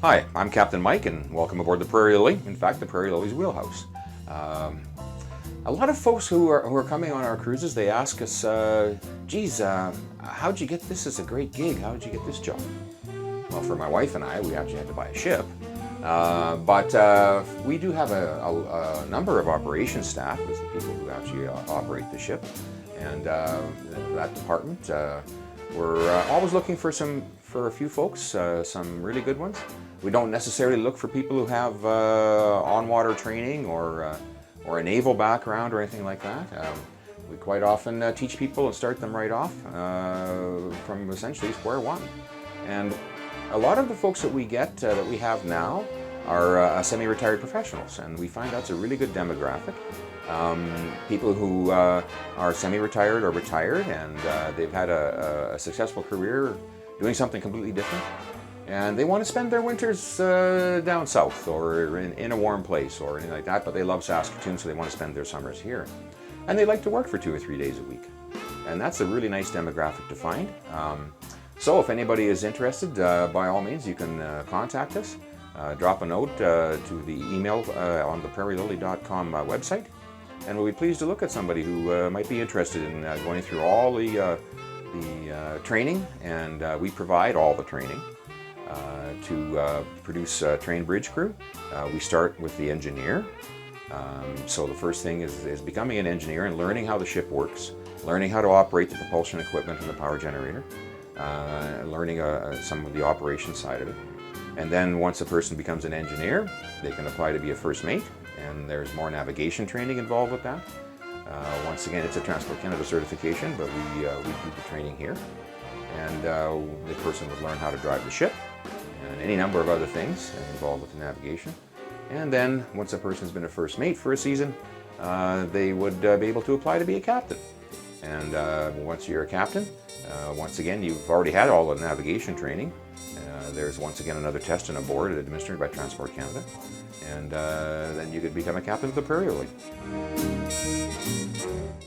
Hi, I'm Captain Mike and welcome aboard the Prairie Lily. In fact, the Prairie Lily's wheelhouse. A lot of folks who are coming on our cruises, they ask us, geez, how'd you get this as a great gig? How'd you get this job? Well, for my wife and I, we actually had to buy a ship. But we do have a number of operations staff, as the people who actually operate the ship. And that department, we're always looking for a few folks, some really good ones. We don't necessarily look for people who have on-water training or a naval background or anything like that. We quite often teach people and start them right off from essentially square one. And a lot of the folks that we get, that we have now, are semi-retired professionals, and we find that's a really good demographic. People who are semi-retired or retired, and they've had a successful career doing something completely different, and they want to spend their winters down south or in a warm place or anything like that, but they love Saskatoon, so they want to spend their summers here. And they like to work for 2 or 3 days a week. And that's a really nice demographic to find. So if anybody is interested, by all means, you can contact us. Drop a note to the email on the prairielily.com website, and we'll be pleased to look at somebody who might be interested in going through all the training, and we provide all the training to produce trained bridge crew. We start with the engineer. So the first thing is becoming an engineer and learning how the ship works, learning how to operate the propulsion equipment and the power generator, learning some of the operation side of it. And then once a person becomes an engineer, they can apply to be a first mate, and there's more navigation training involved with that. Once again, it's a Transport Canada certification, but we do the training here. And the person would learn how to drive the ship and any number of other things involved with the navigation. And then once a person's been a first mate for a season, they would be able to apply to be a captain. And once you're a captain, once again, you've already had all the navigation training. There's once again another test and a board administered by Transport Canada. And then you could become a captain of the Prairie Lily.